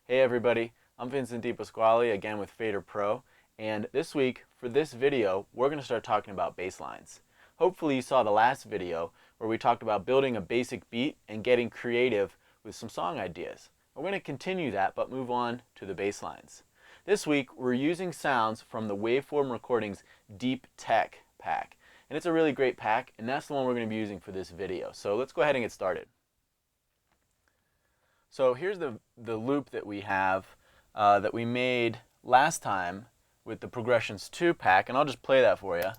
Hey everybody, I'm Vincent Di Pasquale again with FaderPro, and this week for this video we're going to start talking about bass lines. Hopefully you saw the last video where we talked about building a basic beat and getting creative with some song ideas. We're going to continue that but move on to the bass lines. This week we're using sounds from the Waveform Recordings Deep Tech pack, and it's a really great pack, and that's the one we're going to be using for this video. So let's go ahead and get started. So here's the loop that we have that we made last time with the Progressions 2 pack, and I'll just play that for you.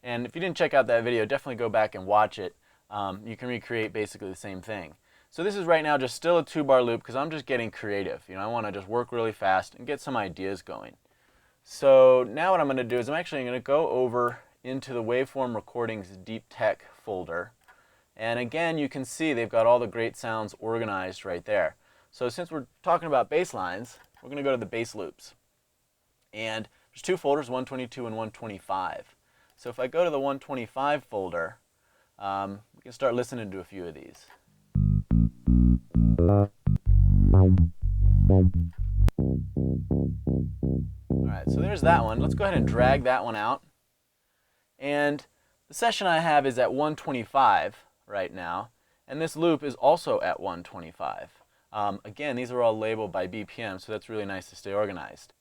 And if you didn't check out that video, definitely go back and watch it. You can recreate basically the same thing. So this is right now just still a 2-bar loop because I'm just getting creative. I want to just work really fast and get some ideas going. So now what I'm going to do is I'm actually going to go over into the Waveform Recordings Deep Tech folder. And again, you can see they've got all the great sounds organized right there. So since we're talking about bass lines, we're going to go to the bass loops. And there's 2 folders, 122 and 125. So if I go to the 125 folder, we can start listening to a few of these. Alright, so there's that one. Let's go ahead and drag that one out. And the session I have is at 125 right now, and this loop is also at 125. Again, these are all labeled by BPM, so that's really nice to stay organized.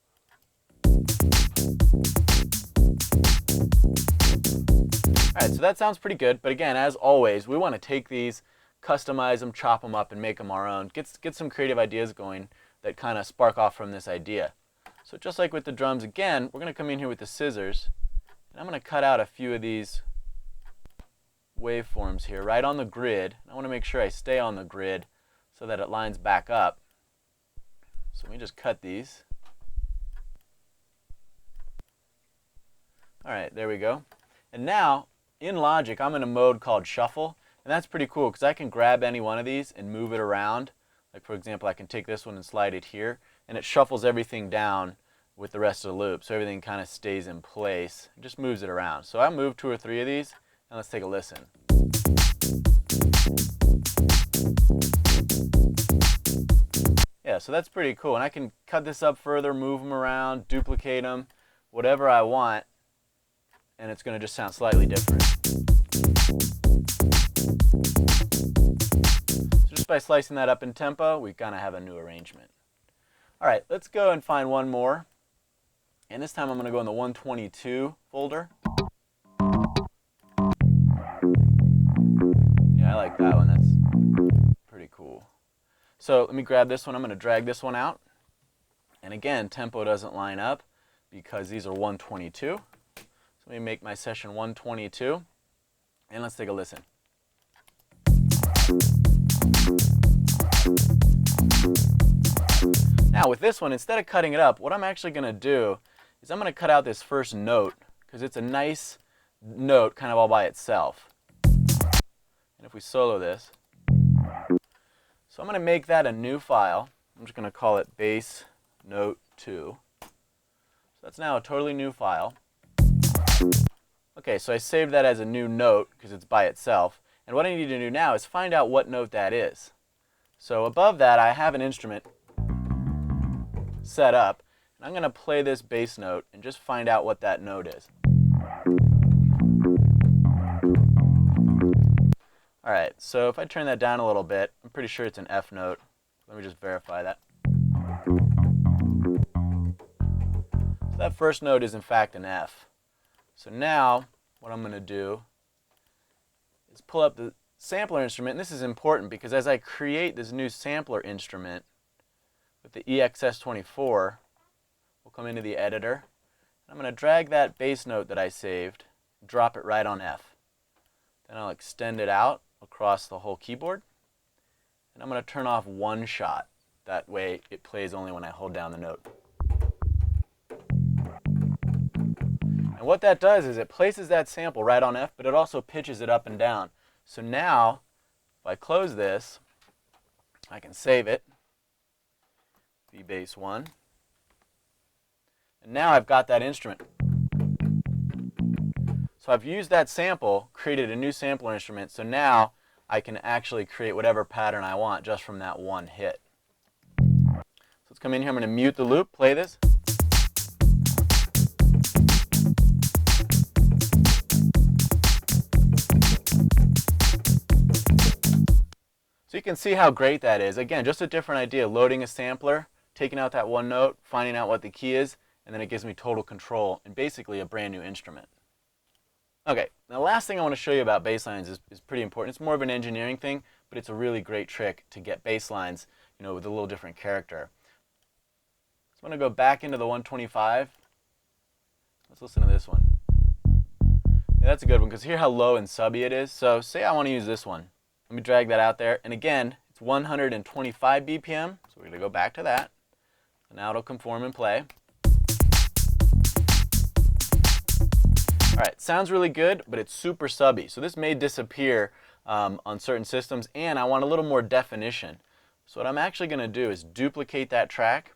Alright, so that sounds pretty good, but again, as always, we want to take these, customize them, chop them up, and make them our own. Get some creative ideas going that kind of spark off from this idea. So just like with the drums again, we're going to come in here with the scissors, and I'm going to cut out a few of these waveforms here right on the grid. I want to make sure I stay on the grid so that it lines back up. So let me just cut these. Alright, there we go. And now, in Logic, I'm in a mode called Shuffle, and that's pretty cool because I can grab any one of these and move it around. Like for example, I can take this one and slide it here, and it shuffles everything down with the rest of the loop, so everything kind of stays in place. It just moves it around. So I moved 2 or 3 of these, and let's take a listen. Yeah, so that's pretty cool, and I can cut this up further, move them around, duplicate them, whatever I want, and it's going to just sound slightly different. So just by slicing that up in tempo, we kind of have a new arrangement. Alright, let's go and find one more. And this time I'm going to go in the 122 folder. Yeah, I like that one. That's pretty cool. So let me grab this one. I'm going to drag this one out. And again, tempo doesn't line up because these are 122. So let me make my session 122. And let's take a listen. Now with this one, instead of cutting it up, what I'm actually going to do is I'm going to cut out this first note because it's a nice note kind of all by itself. And if we solo this, so I'm going to make that a new file. I'm just going to call it bass note 2. So that's now a totally new file. Okay, so I saved that as a new note because it's by itself. And what I need to do now is find out what note that is. So above that, I have an instrument set up. And I'm going to play this bass note and just find out what that note is. Alright, so if I turn that down a little bit, I'm pretty sure it's an F note. Let me just verify that. So that first note is in fact an F. So now, what I'm going to do is pull up the sampler instrument. And this is important because as I create this new sampler instrument with the EXS24, we'll come into the editor. I'm going to drag that bass note that I saved, drop it right on F. Then I'll extend it out across the whole keyboard. And I'm going to turn off one shot. That way it plays only when I hold down the note. And what that does is it places that sample right on F, but it also pitches it up and down. So now, if I close this, I can save it. V bass 1. And now I've got that instrument. So I've used that sample, created a new sampler instrument, so now I can actually create whatever pattern I want just from that one hit. So let's come in here, I'm going to mute the loop, play this. So you can see how great that is. Again, just a different idea, loading a sampler, taking out that one note, finding out what the key is, and then it gives me total control and basically a brand new instrument. Okay, now the last thing I want to show you about basslines is pretty important. It's more of an engineering thing, but it's a really great trick to get basslines, you know, with a little different character. So I'm going to go back into the 125. Let's listen to this one. Yeah, that's a good one because hear how low and subby it is. So say I want to use this one. Let me drag that out there, and again, it's 125 BPM, so we're going to go back to that. So now it'll conform and play. Alright, sounds really good, but it's super subby. So this may disappear on certain systems, and I want a little more definition. So what I'm actually going to do is duplicate that track.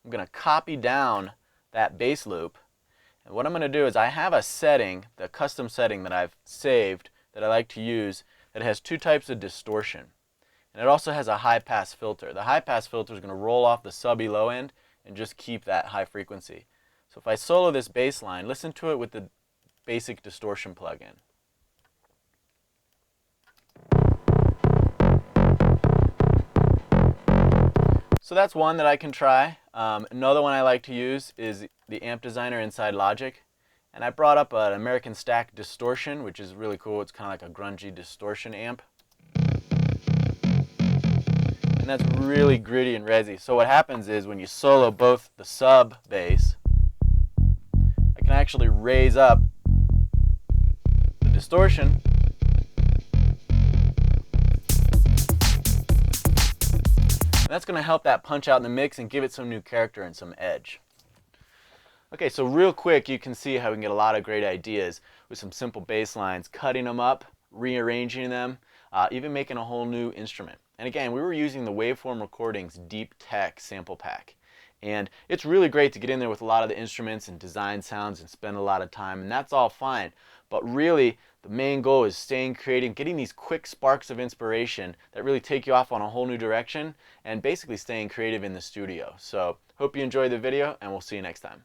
I'm going to copy down that bass loop, and what I'm going to do is I have a setting, the custom setting that I've saved that I like to use, that has two types of distortion. And it also has a high pass filter. The high pass filter is going to roll off the subby low end and just keep that high frequency. So if I solo this bass line, listen to it with the basic distortion plugin. So that's one that I can try. Another one I like to use is the amp designer inside Logic. And I brought up an American Stack distortion, which is really cool. It's kind of like a grungy distortion amp. And that's really gritty and resi. So what happens is when you solo both the sub bass, I can actually raise up the distortion. And that's going to help that punch out in the mix and give it some new character and some edge. Okay, so real quick, you can see how we can get a lot of great ideas with some simple bass lines, cutting them up, rearranging them, even making a whole new instrument. And again, we were using the Waveform Recordings Deep Tech sample pack. And it's really great to get in there with a lot of the instruments and design sounds and spend a lot of time, and that's all fine. But really, the main goal is staying creative, getting these quick sparks of inspiration that really take you off on a whole new direction, and basically staying creative in the studio. So, hope you enjoyed the video, and we'll see you next time.